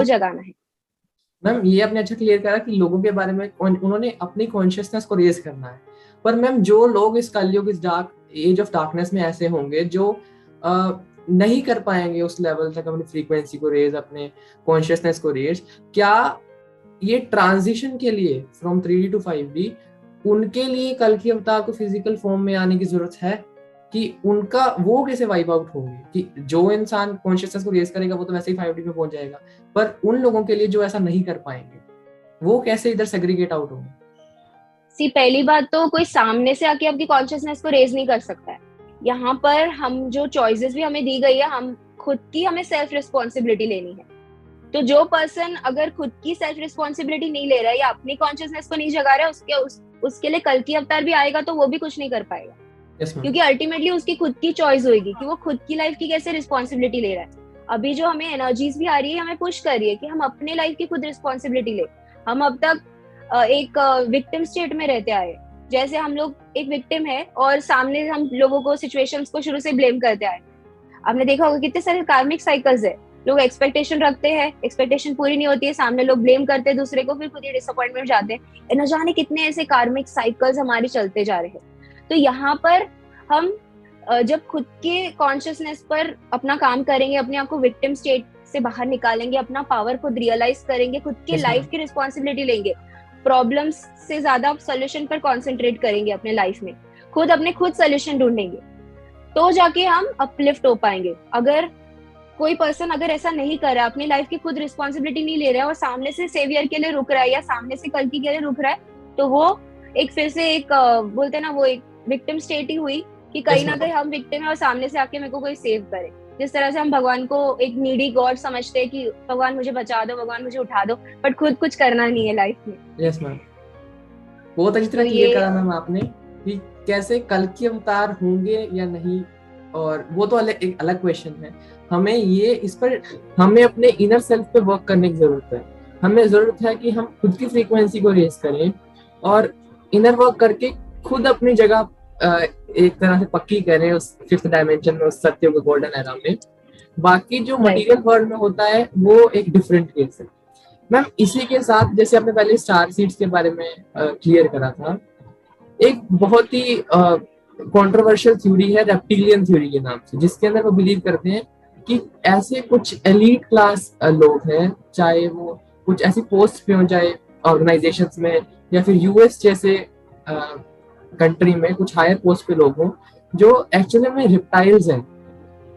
को जगाना है। मैम ये आपने अच्छा क्लियर करा कि लोगों के बारे में उन्होंने अपनी कॉन्शियसनेस को रेज करना है। पर मैम जो लोग इस कलयुग, इस डार्क एज ऑफ डार्कनेस में ऐसे होंगे जो नहीं कर पाएंगे उस लेवल तक अपनी फ्रीक्वेंसी को रेज, अपने कॉन्शियसनेस को रेज, क्या ये ट्रांजिशन के लिए फ्रॉम 3D to 5D उनके लिए कल की अवतार को फिजिकल फॉर्म में आने की जरूरत है? कि उनका वो कैसे वाइप आउट होंगे? कि जो इंसान कॉन्शियसनेस को रेज करेगा वो तो वैसे ही 5D में पहुंच जाएगा, पर उन लोगों के लिए जो ऐसा नहीं कर पाएंगे वो कैसे इधर सेग्रीगेट आउट होंगे? सी पहली बात तो कोई सामने से आके आपकी कॉन्शियसनेस को रेज नहीं कर सकता है। यहाँ पर हम जो चॉइसेस भी हमें दी गई है, हम खुद की हमें सेल्फ रिस्पॉन्सिबिलिटी लेनी है। तो जो पर्सन अगर खुद की सेल्फ रिस्पॉन्सिबिलिटी नहीं ले रहा है या अपनी कॉन्शियसनेस को नहीं जगा रहा है, उसके लिए कल की अवतार भी आएगा तो वो भी कुछ नहीं कर पाएगा। क्योंकि अल्टीमेटली उसकी खुद की चॉइस होगी कि वो खुद की लाइफ की कैसे रिस्पॉन्सिबिलिटी ले रहा है। अभी जो हमें एनर्जीज भी आ रही है, हमें पुश कर रही है कि हम अपने लाइफ की खुद रिस्पॉन्सिबिलिटी ले। हम अब तक एक विक्टिम स्टेट में रहते आए, जैसे हम लोग एक विक्टिम है और सामने हम लोगों को सिचुएशंस को शुरू से ब्लेम करते आए। आपने देखा होगा कितने सारे कार्मिक साइकिल्स है। लोग एक्सपेक्टेशन रखते हैं, एक्सपेक्टेशन पूरी नहीं होती है, सामने लोग ब्लेम करते हैं दूसरे को, फिर खुद ही डिसअपॉइंटमेंट जाते हैं। न जाने कितने ऐसे कार्मिक साइकिल्स हमारे चलते जा रहे हैं। तो यहाँ पर हम जब खुद के कॉन्शियसनेस पर अपना काम करेंगे, अपने आप को विक्टिम स्टेट से बाहर निकालेंगे, अपना पावर खुद रियलाइज करेंगे, खुद के लाइफ की रिस्पॉन्सिबिलिटी लेंगे, प्रॉब्लम्स से ज्यादा सोल्यूशन पर कॉन्सेंट्रेट करेंगे अपने लाइफ में, खुद सोल्यूशन ढूंढेंगे, तो जाके हम अपलिफ्ट हो पाएंगे। अगर कोई पर्सन अगर ऐसा नहीं कर रहा, अपनी लाइफ की खुद रिस्पॉन्सिबिलिटी नहीं ले रहा है और सामने से सेवियर के लिए रुक रहा है या सामने से कल्कि के लिए रुक रहा है, तो वो एक फिर से एक बोलते हैं ना, वो एक विक्टिम स्टेट ही हुई कि कहीं ना कहीं हम विक्टिम है और सामने से आके मेरे को कोई सेव करे। जिस तरह से हम भगवान को एक नीडी गॉड समझते हैं कि भगवान मुझे बचा दो, भगवान मुझे उठा दो, बट खुद कुछ करना नहीं है लाइफ में। यस मैम, बहुत अच्छी तरह क्लियर करा मैम आपने कि कैसे कल के अवतार होंगे या नहीं, और वो तो एक अलग क्वेश्चन है। हमें ये इस पर हमें अपने इनर सेल्फ पे वर्क करने की जरूरत है। हमें जरूरत है कि हम खुद की फ्रीक्वेंसी को रेज करें और इनर वर्क करके खुद अपनी जगह एक तरह से पक्की करें उस फिफ्थ डायमेंशन में, उस सत्य के गोल्डन एरा में। बाकी जो मटेरियल वर्ल्ड में होता है वो एक डिफरेंट केस है। मैम इसी के साथ, जैसे आपने पहले स्टार सीड्स के बारे में क्लियर करा था, एक बहुत ही कंट्रोवर्शियल थ्योरी है रेप्टिलियन थ्योरी के नाम से, जिसके अंदर वो बिलीव करते हैं कि ऐसे कुछ एलीट क्लास लोग हैं, चाहे वो कुछ ऐसी पोस्ट पे हो, चाहे ऑर्गेनाइजेशंस में या फिर यूएस जैसे कंट्री में कुछ हायर पोस्ट पे लोग हों, जो एक्चुअली में रिप्टाइल्स हैं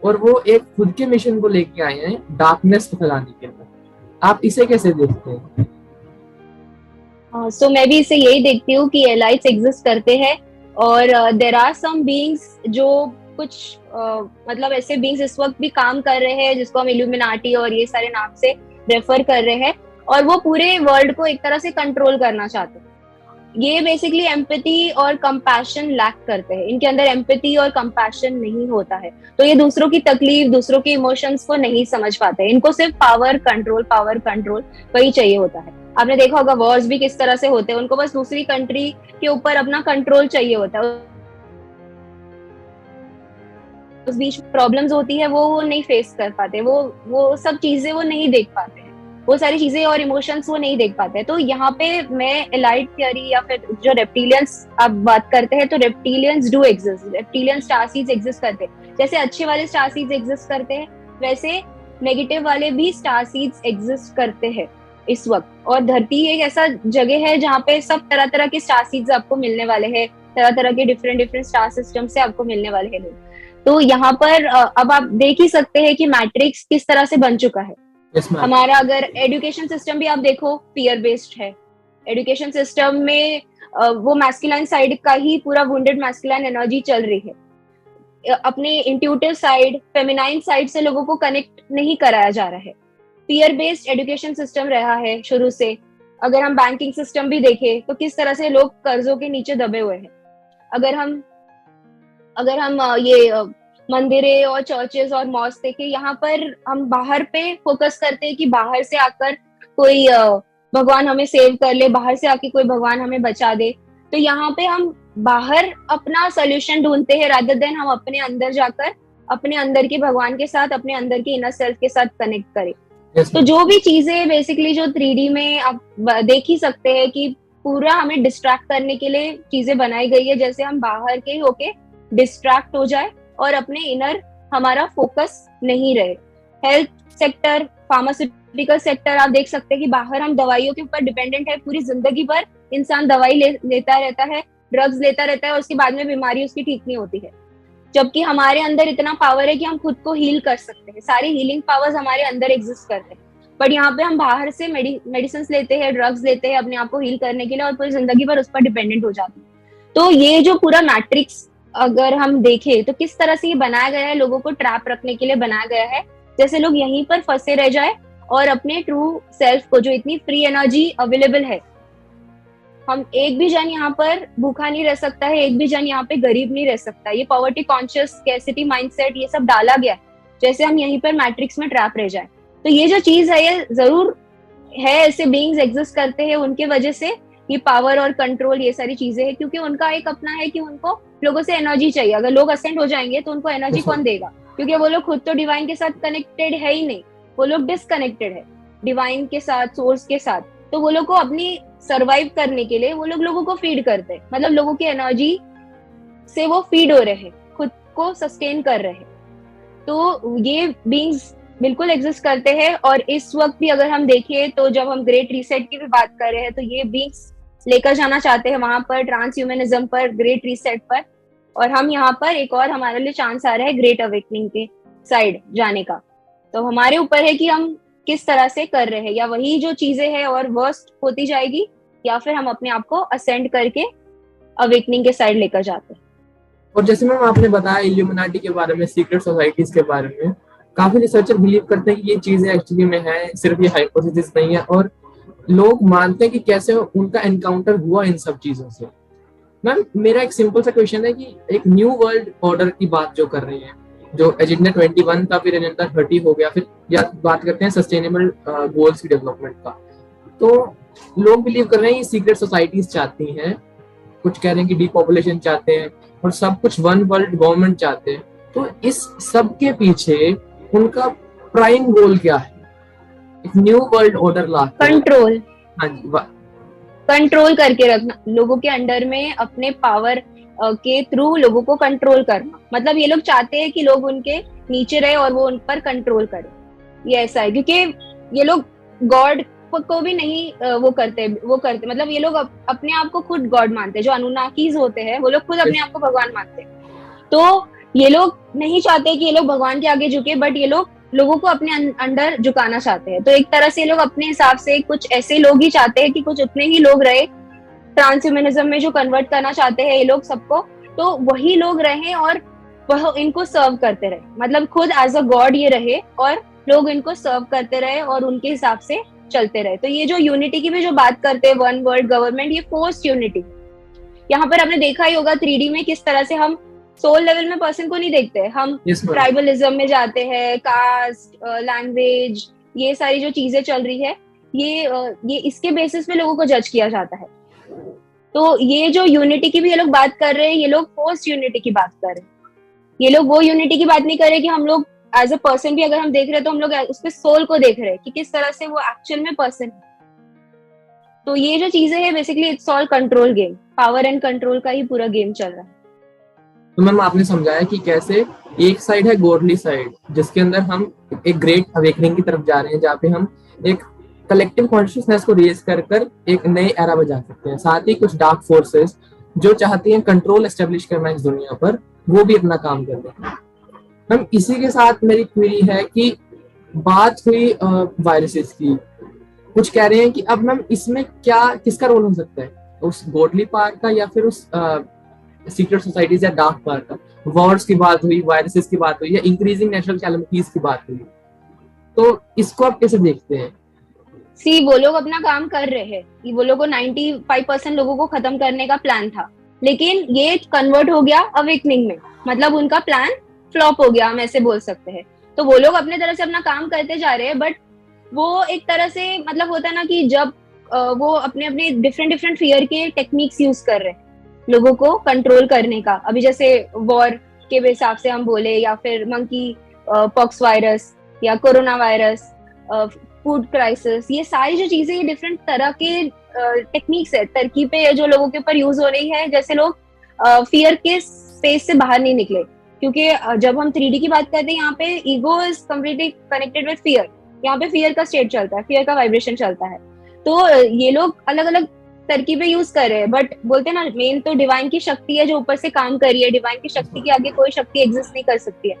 और वो एक खुद के मिशन को लेके आए हैं डार्कनेस को फैलाने के लिए। आप इसे कैसे देखते हैं? सो मैं भी इसे यही देखती हूँ कि एलाइट्स एग्जिस्ट करते हैं और देयर आर सम बीइंग्स जो कुछ मतलब ऐसे बीइंग्स इस वक्त भी काम कर रहे हैं जिसको हम इल्यूमिनाटी और ये सारे नाम से रेफर कर रहे हैं, और वो पूरे वर्ल्ड को एक तरह से कंट्रोल करना चाहते हैं। ये बेसिकली एम्पैथी और कंपैशन लैक करते हैं, इनके अंदर एम्पैथी और कंपैशन नहीं होता है, तो ये दूसरों की तकलीफ, दूसरों के इमोशंस को नहीं समझ पाते। इनको सिर्फ पावर कंट्रोल वही चाहिए होता है। आपने देखा होगा वॉर्स भी किस तरह से होते हैं, उनको बस दूसरी कंट्री के ऊपर अपना कंट्रोल चाहिए होता है। उस बीच प्रॉब्लम्स होती है वो नहीं फेस कर पाते, वो सब चीजें वो नहीं देख पाते हैं, वो सारी चीजें और इमोशंस वो नहीं देख पाते हैं। तो यहाँ पे मैं एलाइट थियरी या फिर जो रेप्टिलियंस आप बात करते हैं, तो reptilians do exist, reptilian star seeds exist करते हैं। जैसे अच्छे वाले स्टार सीड्स एग्जिस्ट करते हैं, वैसे नेगेटिव वाले भी स्टार सीड्स एग्जिस्ट करते हैं इस वक्त। और धरती एक ऐसा जगह है जहाँ पे सब तरह तरह के स्टार सीड्स आपको मिलने वाले हैं, तरह तरह के डिफरेंट स्टार सिस्टम से आपको मिलने वाले हैं लोग। तो यहाँ पर अब आप देख ही सकते हैं कि मैट्रिक्स किस तरह से बन चुका है। हमारा अगर एजुकेशन सिस्टम भी आप देखो, फियर बेस्ड है। एजुकेशन सिस्टम में वो मैस्कुलाइन साइड का ही पूरा वुंडेड मैस्कुलाइन एनर्जी चल रही है, अपने इंट्यूटिव साइड, फेमिनाइन साइड से लोगों को कनेक्ट नहीं कराया जा रहा है। फियर बेस्ड एजुकेशन सिस्टम रहा है शुरू से। अगर हम बैंकिंग सिस्टम भी देखें तो किस तरह से लोग कर्जों के नीचे दबे हुए हैं। अगर हम ये मंदिरें और चर्चेस और मॉस्क देखें, यहाँ पर हम बाहर पे फोकस करते हैं कि बाहर से आकर कोई भगवान हमें सेव कर ले, बाहर से आके कोई भगवान हमें बचा दे। तो यहाँ पे हम बाहर अपना सोल्यूशन ढूंढते हैं रादर देन हम अपने अंदर जाकर अपने अंदर के भगवान के साथ, अपने अंदर के इनर सेल्फ के साथ कनेक्ट करें। तो जो भी चीजें बेसिकली जो 3D में आप देख ही सकते हैं कि पूरा हमें डिस्ट्रैक्ट करने के लिए चीजें बनाई गई है, जैसे हम बाहर के होके डिस्ट्रैक्ट हो जाए और अपने इनर हमारा फोकस नहीं रहे। हेल्थ सेक्टर, फार्मास्यूटिकल सेक्टर, आप देख सकते हैं कि बाहर हम दवाइयों के ऊपर डिपेंडेंट है, पूरी जिंदगी भर इंसान दवाई लेता रहता है, ड्रग्स लेता रहता है और उसके बाद में बीमारी उसकी ठीक नहीं होती है। जबकि हमारे अंदर इतना पावर है कि हम खुद को हील कर सकते हैं, सारी हीलिंग पावर्स हमारे अंदर एग्जिस्ट करते हैं। बट यहाँ पे हम बाहर से मेडिसिन लेते हैं, ड्रग्स लेते हैं अपने आप को हील करने के लिए और पूरी जिंदगी भर उस पर डिपेंडेंट हो जाते हैं। तो ये जो पूरा मैट्रिक्स अगर हम देखें तो किस तरह से ये बनाया गया है, लोगों को ट्रैप रखने के लिए बनाया गया है, जैसे लोग यहीं पर फंसे रह जाए और अपने ट्रू सेल्फ को, जो इतनी फ्री एनर्जी अवेलेबल है, हम एक भी जन यहाँ पर भूखा नहीं रह सकता है, एक भी जन यहाँ पे गरीब नहीं रह सकता। ये पॉवर्टी कॉन्शियस, स्कैर्सिटी माइंडसेट, ये सब डाला गया है जैसे हम यहीं पर मैट्रिक्स में ट्रैप रह जाए। तो ये जो चीज है ये जरूर है, ऐसे बीइंग्स एग्जिस्ट करते हैं, उनके वजह से ये पावर और कंट्रोल ये सारी चीजें हैं, क्योंकि उनका एक अपना है कि उनको लोगों से एनर्जी चाहिए। अगर लोग असेंड हो जाएंगे तो उनको एनर्जी कौन देगा, क्योंकि वो लोग खुद तो डिवाइन के साथ कनेक्टेड है ही नहीं, वो लोग डिसकनेक्टेड है डिवाइन के साथ, सोर्स के साथ। तो वो लोग को अपनी सर्वाइव करने के लिए वो लोग लोगों को फीड करते हैं, मतलब लोगों की एनर्जी से वो फीड हो रहे हैं, खुद को सस्टेन कर रहे हैं। तो ये बीइंग्स बिल्कुल एग्जिस्ट करते हैं। और इस वक्त भी अगर हम देखें तो जब हम ग्रेट रीसेट की भी बात कर रहे हैं तो ये बीइंग्स लेकर जाना चाहते हैं वहां पर, ट्रांस ह्यूमनिज्म पर, ग्रेट रीसेट पर। और हम यहाँ पर एक और हमारे लिए चांस आ रहा है ग्रेट अवेकनिंग के साइड जाने का। तो हमारे ऊपर है कि हम किस तरह से कर रहे हैं, या वही जो चीजें हैं और वर्स्ट होती जाएगी, या फिर हम अपने आप को असेंड करके अवेकनिंग के साइड लेकर जाते हैं। और जैसे मैम आपने बताया इल्यूमिनाटी के बारे में, सीक्रेट सोसाइटीज के बारे में, काफी रिसर्चर बिलीव करते हैं कि ये चीजें एक्चुअली में है, सिर्फ ये हाइपोथेसिस नहीं है, और लोग मानते हैं कि कैसे उनका एनकाउंटर हुआ इन सब चीजों से। मैम मेरा एक सिंपल सा क्वेश्चन है कि एक न्यू वर्ल्ड ऑर्डर की बात जो कर रही है, जो एजेंडा 21 का, फिर एजेंडा 30 हो गया, फिर या बात करते हैं सस्टेनेबल गोल्स की डेवलपमेंट का, तो लोग बिलीव कर रहे हैं ये सीक्रेट सोसाइटीज चाहती हैं, कुछ कह रहे हैं कि डीपॉपुलेशन चाहते हैं, और सब कुछ वन वर्ल्ड गवर्नमेंट चाहते हैं। तो इस सब के पीछे उनका प्राइम गोल क्या है? एक न्यू वर्ल्ड ऑर्डर ला कंट्रोल। हाँ जी, कंट्रोल करके रखना, लोगों के अंडर में अपने पावर के थ्रू लोगों को कंट्रोल करना। मतलब ये लोग चाहते हैं कि लोग उनके नीचे रहे और वो उन पर कंट्रोल करे। ये ऐसा है क्योंकि ये लोग गॉड को भी नहीं वो करते मतलब ये लोग अपने आप को खुद गॉड मानते हैं। जो अनुनाकीज होते हैं वो लोग खुद अपने आप को भगवान मानते हैं। तो ये लोग नहीं चाहते कि ये लोग भगवान के आगे झुके, बट ये लोग लोगों को अपने अंडर झुकाना चाहते हैं। तो एक तरह से ये लोग अपने हिसाब से कुछ ऐसे लोग ही चाहते हैं कि कुछ उतने ही लोग रहे, ट्रांसह्यूमनिज्म में जो कन्वर्ट करना चाहते हैं ये लोग सबको, तो वही लोग रहे और वह इनको सर्व करते रहे। मतलब खुद एज अ गॉड ये रहे और लोग इनको सर्व करते रहे और उनके हिसाब से चलते रहे। तो ये जो यूनिटी की भी जो बात करते हैं, वन वर्ल्ड गवर्नमेंट, ये फोर्स्ड यूनिटी। यहाँ पर आपने देखा ही होगा 3D में किस तरह से हम सोल लेवल में पर्सन को नहीं देखते, हम ट्राइबलिज्म में जाते हैं, कास्ट, लैंग्वेज, ये सारी जो चीजें चल रही है ये इसके बेसिस पे लोगों को जज किया जाता है। तो ये जो यूनिटी की भी ये लोग बात कर रहे हैं, ये लोग फोर्स्ड यूनिटी की बात कर रहे हैं। ये लोग वो यूनिटी की बात नहीं कर रहे कि हम लोग एज अ पर्सन भी अगर हम देख रहे हैं तो हम लोग उसके सोल को देख रहे हैं कि किस तरह से वो एक्चुअल में पर्सन है। तो ये जो चीजें है basically it's all control game, power and control का ही पूरा गेम चल रहा है। तो मैम आपने समझाया कि कैसे एक साइड है गॉडली साइड, जिसके अंदर हम एक ग्रेट अवेकनिंग की तरफ जा रहे हैं, जहाँ पे हम एक कलेक्टिव कॉन्शियसनेस को रेज कर कर एक नए एरा में जा सकते हैं। साथ ही कुछ डार्क फोर्सेस जो चाहती हैं कंट्रोल एस्टेब्लिश करना इस दुनिया पर, वो भी अपना काम कर रहे हैं। मैम इसी के साथ मेरी क्वेरी है कि बात हुई वायरसेस की, कुछ कह रहे हैं कि अब मैम इसमें क्या किसका रोल हो सकता है, उस गॉडली पार्ट का या फिर उस सीक्रेट सोसाइटीज या डार्क पार्ट का? वॉर्स की बात हुई, वायरसेस की बात हुई, या इंक्रीजिंग नेचुरल कैलेमिटीज की बात हुई, तो इसको आप कैसे देखते हैं? वो लोग अपना काम कर रहे हैं, वो लोगों को 95% लोगों को खत्म करने का प्लान था, लेकिन ये कन्वर्ट हो गया अवेकनिंग में, मतलब उनका प्लान फ्लॉप हो गया, हम ऐसे बोल सकते हैं। तो वो लोग अपने तरह से अपना काम करते जा रहे हैं, बट वो एक तरह से मतलब होता है ना कि जब वो अपने अपने डिफरेंट फियर के टेक्निक्स यूज कर रहे हैं लोगों को कंट्रोल करने का। अभी जैसे वॉर के हिसाब से हम बोले, या फिर मंकी पॉक्स वायरस या कोरोना वायरस, फूड क्राइसिस, ये सारी जो चीजें, ये डिफरेंट तरह के टेक्निक्स है, तरकीबें है जो लोगों के ऊपर यूज हो रही है, जैसे लोग फियर के स्पेस से बाहर नहीं निकले। क्योंकि जब हम 3D की बात करते हैं, यहाँ पे ego is completely connected with fear, यहाँ पे फियर का स्टेट चलता है, फियर का वाइब्रेशन चलता है। तो ये लोग अलग अलग तरकीबें यूज कर रहे हैं, बट बोलते हैं ना, मेन तो डिवाइन की शक्ति है जो ऊपर से काम कर रही है। डिवाइन की शक्ति के आगे कोई शक्ति एग्जिस्ट नहीं कर सकती है।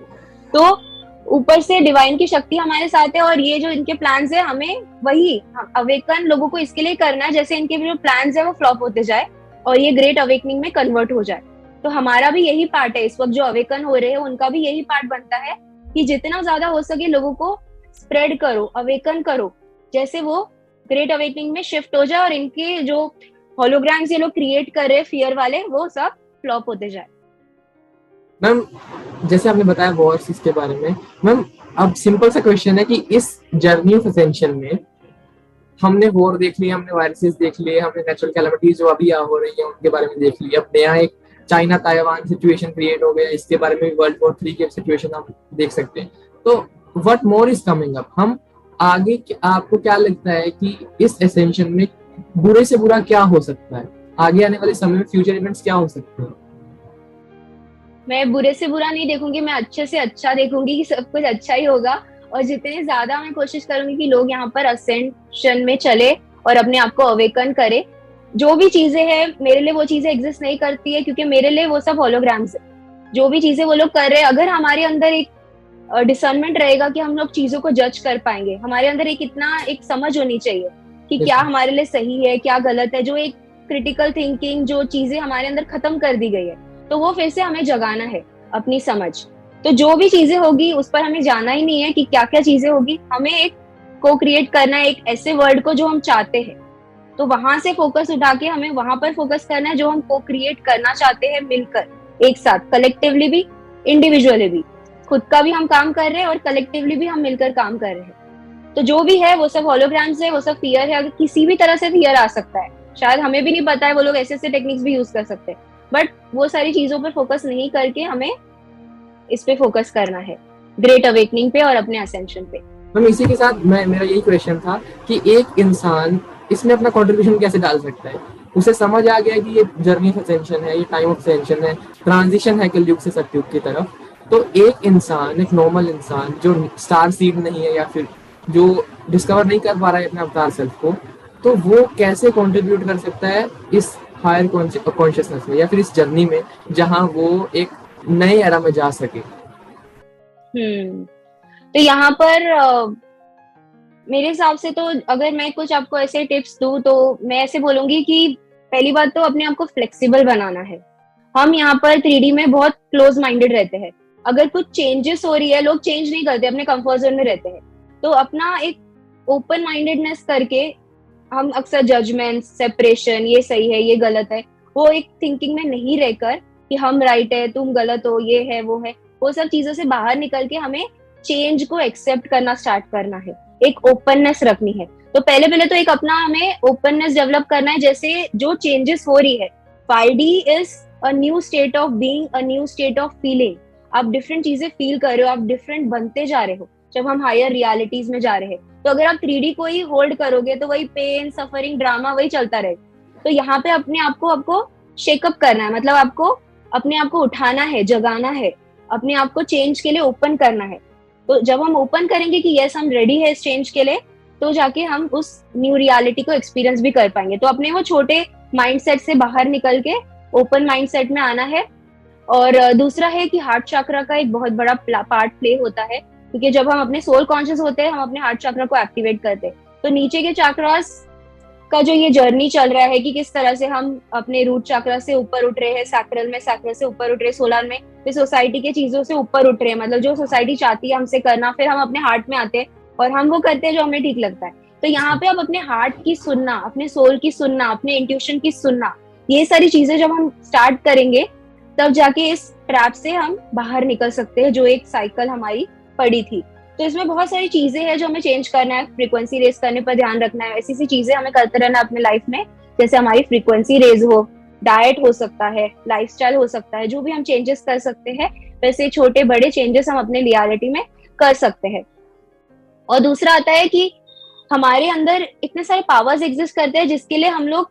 तो ऊपर से डिवाइन की शक्ति हमारे साथ है, और ये जो इनके प्लान्स है, हमें वही अवेकन लोगों को इसके लिए करना है, जैसे इनके जो प्लान्स है वो फ्लॉप होते जाए और ये ग्रेट अवेकनिंग में कन्वर्ट हो जाए। तो हमारा भी यही पार्ट है, इस वक्त जो अवेकन हो रहे हैं उनका भी यही पार्ट बनता है कि जितना ज्यादा हो सके लोगों को स्प्रेड करो, अवेकन करो, जैसे वो ग्रेट अवेकनिंग में शिफ्ट हो जाए और इनके जो होलोग्राम्स ये लोग क्रिएट कर रहे हैं फियर वाले, वो सब फ्लॉप होते जाए। मैम जैसे आपने बताया वॉर्स इसके बारे में, मैम अब सिंपल सा क्वेश्चन है कि इस जर्नी ऑफ असेंशन में हमने वॉर देख लिया, हमने वायरसेस देख लिए, हमने नेचुरल कैलामिटीज जो अभी हो रही है उनके बारे में देख लिया, अब नया एक चाइना ताइवान सिचुएशन क्रिएट हो गया, इसके बारे में वर्ल्ड वॉर 3 की सिचुएशन हम देख सकते हैं। तो what more is coming up, हम आगे आपको क्या लगता है कि इस एसेंशन में बुरे से बुरा क्या हो सकता है, आगे आने वाले समय में फ्यूचर इवेंट्स क्या हो सकते हैं? मैं बुरे से बुरा नहीं देखूंगी, मैं अच्छे से अच्छा देखूंगी कि सब कुछ अच्छा ही होगा। और जितने ज्यादा मैं कोशिश करूंगी कि लोग यहाँ पर असेंशन में चले और अपने आप को अवेकन करे। जो भी चीजें हैं मेरे लिए वो चीजें एग्जिस्ट नहीं करती है, क्योंकि मेरे लिए वो सब होलोग्राम्स है। जो भी चीजें वो लोग कर रहे हैं, अगर हमारे अंदर एक डिसर्नमेंट रहेगा कि हम लोग चीजों को जज कर पाएंगे, हमारे अंदर एक समझ होनी चाहिए कि क्या हमारे लिए सही है क्या गलत है, जो एक क्रिटिकल थिंकिंग, जो चीजें हमारे अंदर खत्म कर दी गई है, तो वो फिर से हमें जगाना है अपनी समझ। तो जो भी चीजें होगी उस पर हमें जाना ही नहीं है कि क्या क्या चीजें होगी, हमें एक को क्रिएट करना है, एक ऐसे वर्ल्ड को जो हम चाहते हैं। तो वहां से फोकस उठा के हमें वहां पर फोकस करना है जो हम को क्रिएट करना चाहते हैं, मिलकर एक साथ, कलेक्टिवली भी इंडिविजुअली भी। खुद का भी हम काम कर रहे हैं और कलेक्टिवली भी हम मिलकर काम कर रहे हैं। तो जो भी है वो सब होलोग्राम्स है, वो सब फियर है। अगर किसी भी तरह से फियर आ सकता है, शायद हमें भी नहीं पता है, वो लोग ऐसे ऐसे टेक्निक्स भी यूज कर सकते हैं, बट वो सारी चीजों पर फोकस नहीं करके हमें इस पे फोकस करना है, ग्रेट अवेकनिंग पे और अपने असेंशन पे। मैम इसी के साथ मेरा यही क्वेश्चन था कि एक इंसान इसमें अपना कंट्रीब्यूशन कैसे डाल सकता है? उसे समझ आ गया कि ये जर्नी ऑफ असेंशन है, ये टाइम ऑफ असेंशन है, ट्रांजिशन है कलयुग से सतयुग की तरफ। तो एक इंसान, एक नॉर्मल इंसान जो स्टार सीड नहीं है या फिर जो डिस्कवर नहीं कर पा रहा है अपने अवतार सेल्फ को, तो वो कैसे कंट्रीब्यूट कर सकता है इस हायर कॉन्शियसनेस में या फिर इस जर्नी में, जहां वो एक नए एरा में जा सके? तो यहाँ पर मेरे हिसाब से तो अगर मैं कुछ आपको ऐसे टिप्स दूं तो मैं ऐसे बोलूंगी कि पहली बात तो अपने आप को फ्लेक्सिबल बनाना है। हम यहाँ पर 3D में बहुत क्लोज माइंडेड रहते हैं। अगर कुछ चेंजेस हो रही है, लोग चेंज नहीं करते, अपने कंफर्ट जोन में रहते हैं। तो अपना एक ओपन माइंडेडनेस करके हम अक्सर जजमेंट, सेपरेशन, ये सही है ये गलत है, वो एक थिंकिंग में नहीं रहकर कि हम राइट है तुम गलत हो, ये है वो है, वो सब चीजों से बाहर निकल के हमें चेंज को एक्सेप्ट करना स्टार्ट करना है, एक ओपननेस रखनी है। तो पहले तो एक अपना हमें ओपननेस डेवलप करना है। जैसे जो चेंजेस हो रही है, 5D is a new state of being, a new state of feeling. आप डिफरेंट चीजें फील कर रहे हो, आप डिफरेंट बनते जा रहे हो जब हम हायर रियलिटीज में जा रहे हैं। तो अगर आप 3D को ही होल्ड करोगे तो वही पेन, सफरिंग, ड्रामा वही चलता रहेगा। तो यहाँ पे अपने आपको शेकअप करना है, मतलब आपको अपने आप को उठाना है, जगाना है, अपने आप को चेंज के लिए ओपन करना है। तो जब हम ओपन करेंगे कि यस हम रेडी है इस चेंज के लिए, तो जाके हम उस न्यू रियलिटी को एक्सपीरियंस भी कर पाएंगे। तो अपने वो छोटे माइंडसेट से बाहर निकल के ओपन माइंडसेट में आना है। और दूसरा है कि हार्ट चक्र का एक बहुत बड़ा पार्ट प्ले होता है, क्योंकि जब हम अपने सोल कॉन्शियस होते हैं हम अपने हार्ट चक्र को एक्टिवेट करते हैं। तो नीचे के चक्रास का जो ये जर्नी चल रहा है कि किस तरह से हम अपने रूट चक्र से ऊपर उठ रहे हैं, सैक्रल में, सैक्रल से ऊपर उठ रहे हैं, सोलर में, फिर सोसाइटी के चीजों से ऊपर उठ रहे हैं, मतलब जो सोसाइटी चाहती है हमसे करना, फिर हम अपने हार्ट में आते हैं और हम वो करते हैं जो हमें ठीक लगता है। तो यहाँ पे आप अपने हार्ट की सुनना, अपने सोल की सुनना, अपने इंट्यूशन की सुनना, ये सारी चीजें जब हम स्टार्ट करेंगे तब जाके इस ट्रैप से हम बाहर निकल सकते हैं जो एक साइकिल हमारी पड़ी थी। तो इसमें बहुत सारी चीजें हैं जो हमें चेंज करना है, फ्रीक्वेंसी रेज करने पर ध्यान रखना है, ऐसी चीजें हमें करते रहना अपने लाइफ में। जैसे हमारी फ्रीक्वेंसी रेज हो, डाइट हो सकता है, लाइफस्टाइल हो सकता है, जो भी हम चेंजेस कर सकते हैं, वैसे छोटे बड़े चेंजेस हम अपने रियलिटी में कर सकते हैं। और दूसरा आता है कि हमारे अंदर इतने सारे पावर्स एग्जिस्ट करते हैं जिसके लिए हम लोग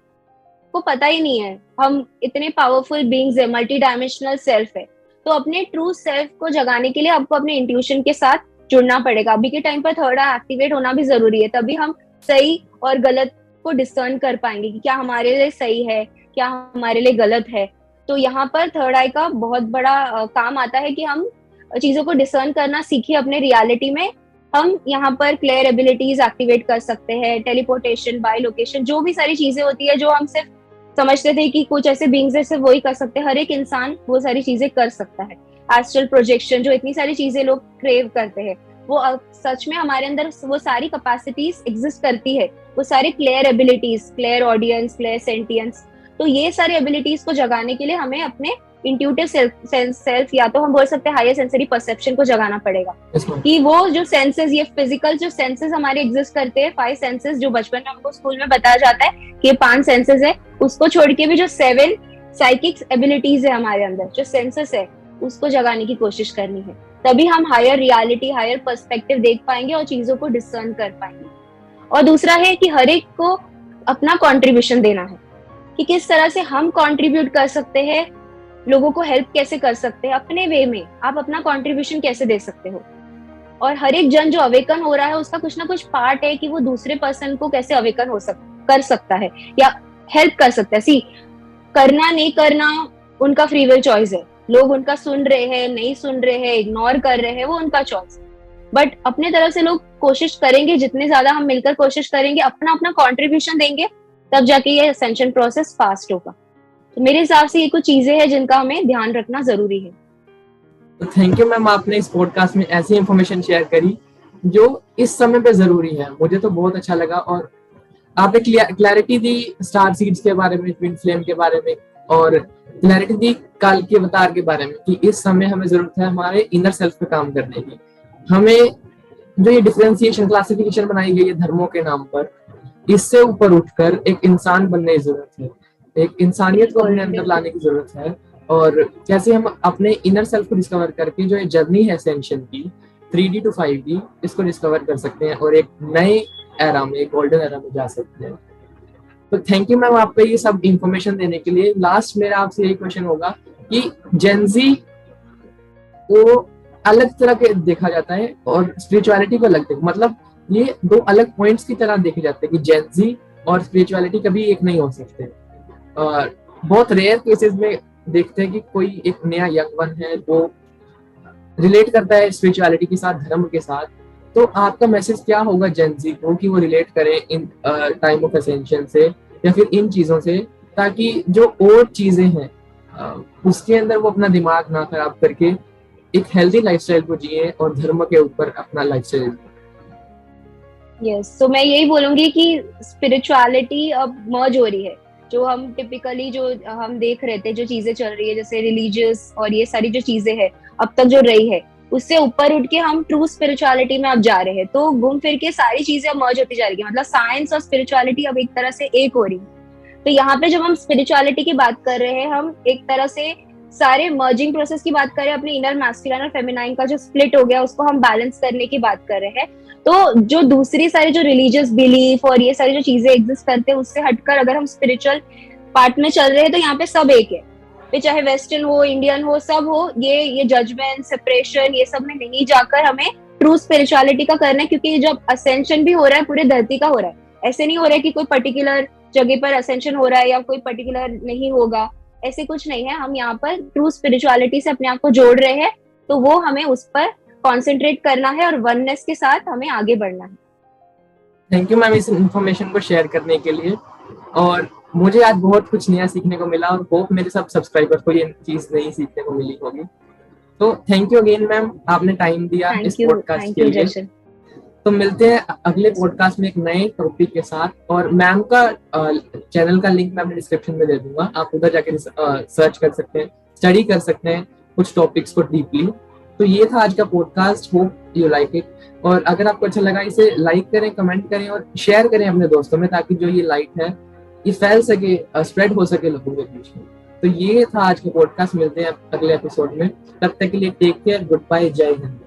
को पता ही नहीं है। हम इतने पावरफुल बीइंग्स है, मल्टी डायमेंशनल सेल्फ है। तो अपने ट्रू सेल्फ को जगाने के लिए आपको अपने इंट्यूशन के साथ जुड़ना पड़ेगा। अभी के टाइम पर थर्ड आई एक्टिवेट होना भी जरूरी है, तभी हम सही और गलत को डिसर्न कर पाएंगे कि क्या हमारे लिए सही है, क्या हमारे लिए गलत है। तो यहाँ पर थर्ड आई का बहुत बड़ा काम आता है कि हम चीजों को डिसर्न करना सीखिए अपने रियलिटी में। हम यहाँ पर क्लियर एबिलिटीज एक्टिवेट कर सकते हैं, टेलीपोर्टेशन, बाय लोकेशन, जो भी सारी चीजें होती है जो हम सिर्फ समझते थे कि कुछ ऐसे बीइंग्स है सिर्फ वही कर सकते हैं, हर एक इंसान वो सारी चीजें कर सकता है। एस्ट्रल प्रोजेक्शन, जो इतनी सारी चीजें लोग क्रेव करते हैं, वो सच में हमारे अंदर वो सारी कैपेसिटीज एग्जिस्ट करती है। वो सारे clear abilities, clear audience, clear sentience, तो ये सारी एबिलिटीज को जगाने के लिए हमें अपने इंट्यूटिव सेल्फ या तो हम बोल सकते हैं हायर सेंसरी परसेप्शन को जगाना पड़ेगा। कि वो जो सेंसेस, ये फिजिकल जो सेंसेस हमारे एग्जिस्ट करते हैं, 5 सेंसेस जो बचपन में हमको स्कूल में बताया जाता है कि ये 5 सेंसेस है, उसको छोड़ के भी जो 7 साइकिक एबिलिटीज है हमारे अंदर, जो सेंसेस है, उसको जगाने की कोशिश करनी है। तभी हम हायर रियलिटी, हायर पर्सपेक्टिव देख पाएंगे और चीजों को डिसर्न कर पाएंगे। और दूसरा है कि हर एक को अपना कॉन्ट्रीब्यूशन देना है, कि किस तरह से हम कॉन्ट्रीब्यूट कर सकते हैं, लोगों को हेल्प कैसे कर सकते हैं, अपने वे में आप अपना कॉन्ट्रीब्यूशन कैसे दे सकते हो। और हर एक जन जो अवेकन हो रहा है उसका कुछ ना कुछ पार्ट है कि वो दूसरे पर्सन को कैसे अवेकन कर सकता है या हेल्प कर सकता है। सी, करना नहीं करना उनका फ्री विल चॉइस है। लोग उनका सुन रहे हैं, नहीं सुन रहे हैं, इग्नोर कर रहे हैं, वो उनका चॉइस। बट अपने तरफ से लोग कोशिश करेंगे, जितने ज्यादा हम मिलकर कोशिश करेंगे, अपना अपना कॉन्ट्रीब्यूशन देंगे, तब जाके ये असेंशन प्रोसेस फास्ट होगा। तो मेरे हिसाब से ये कुछ चीजें हैं जिनका हमें ध्यान रखना जरूरी है। तो थैंक यू मैम, आपने इस पॉडकास्ट में ऐसी इंफॉर्मेशन शेयर करी जो इस समय पे जरूरी है। मुझे तो बहुत अच्छा लगा और आपने क्लैरिटी दी स्टार सीड्स के बारे में, ट्विन फ्लेम के बारे में, और क्लैरिटी दी काल के अवतार के बारे में कि इस समय हमें जरूरत है हमारे इनर सेल्फ पे काम करने की। हमें जो ये डिफरेंशिएशन, क्लासिफिकेशन बनाई गई है धर्मों के नाम पर, इससे ऊपर उठकर एक इंसान बनने की जरूरत है, एक इंसानियत को अपने अंदर लाने की जरूरत है। और कैसे हम अपने इनर सेल्फ को डिस्कवर करके जो ये जर्नी है असेंशन की 3D to 5D, इसको डिस्कवर कर सकते हैं और एक नए एरा में, एक गोल्डन एरा में जा सकते हैं। तो थैंक यू मैम आपको ये सब इंफॉर्मेशन देने के लिए। लास्ट मेरा आपसे यही क्वेश्चन होगा कि जेनजी को अलग तरह के देखा जाता है और स्पिरिचुअलिटी को अलग, मतलब ये 2 अलग पॉइंट्स की तरह देखे जाते हैं कि जेनजी और स्पिरिचुअलिटी कभी एक नहीं हो सकते। और बहुत रेयर केसेस में देखते हैं कि कोई एक नया यंग वन है वो रिलेट करता है स्पिरिचुअलिटी के साथ, धर्म के साथ। तो आपका मैसेज क्या होगा जेनजी को कि वो रिलेट करें इन टाइम ऑफ असेंशन से या फिर इन चीजों से, ताकि जो और चीजें हैं उसके अंदर वो अपना दिमाग ना खराब करके एक हेल्दी लाइफस्टाइल को जिए और धर्म के ऊपर अपना लाइफस्टाइल। यस, तो मैं यही बोलूंगी कि स्पिरिचुअलिटी अब मर्ज हो रही है। जो हम टिपिकली जो हम देख रहे थे, जो चीजें चल रही है जैसे रिलीजियस और ये सारी जो चीजें हैं अब तक जो रही है, उससे ऊपर उठ के हम ट्रू स्पिरिचुअलिटी में अब जा रहे हैं। तो घूम फिर के सारी चीजें अब मर्ज होती जा रही है, मतलब साइंस और स्पिरिचुअलिटी अब एक तरह से एक हो रही है। तो यहाँ पे जब हम स्पिरिचुअलिटी की बात कर रहे हैं, हम एक तरह से सारे मर्जिंग प्रोसेस की बात कर रहे हैं, अपने इनर मैस्कुलिन और फेमिनाइन का जो स्प्लिट हो गया उसको हम बैलेंस करने की बात कर रहे हैं। तो जो दूसरी सारी जो रिलीजियस बिलीफ और ये सारी जो चीजें एग्जिस्ट करते हैं उससे हटकर अगर हम स्पिरिचुअल पार्ट में चल रहे हैं, तो यहाँ पे सब एक है। फिर चाहे वेस्टर्न हो, इंडियन हो, सब हो, ये जजमेंट, सेपरेशन, ये सब में नहीं जाकर हमें ट्रू स्पिरिचुअलिटी का करना है। क्योंकि जब असेंशन भी हो रहा है पूरे धरती का हो रहा है, ऐसे नहीं हो रहा है कि कोई पर्टिकुलर जगह पर असेंशन हो रहा है या कोई पर्टिकुलर नहीं होगा, ऐसे कुछ नहीं है। हम यहाँ पर ट्रू स्पिरिचुअलिटी से अपने आप को जोड़ रहे हैं, तो वो हमें उस पर कॉन्सेंट्रेट करना है और वननेस के साथ हमें आगे बढ़ना है। थैंक यू मैम इस इन्फॉर्मेशन को शेयर करने के लिए, और मुझे आज बहुत कुछ नया सीखने को मिला और होप मेरे सब सब्सक्राइबर्स को ये चीज नई सीखने को मिली होगी। तो थैंक यू अगेन मैम, आपने टाइम दिया इस पॉडकास्ट के लिए। तो मिलते हैं अगले पॉडकास्ट में एक नए टॉपिक के साथ, और मैम का चैनल का लिंक मैं अपने डिस्क्रिप्शन में दे दूंगा, आप उधर जाके सर्च कर सकते हैं, स्टडी कर सकते हैं कुछ टॉपिक्स को डीपली। तो ये था आज का podcast, hope you like it. और अगर आपको अच्छा लगा इसे लाइक करें, कमेंट करें और शेयर करें अपने दोस्तों में, ताकि जो ये लाइट है ये फैल सके, स्प्रेड हो सके लोगों के बीच में। तो ये था आज का पॉडकास्ट, मिलते हैं अगले एपिसोड में, तब तक के लिए टेक केयर, गुड बाय, जय हिंद।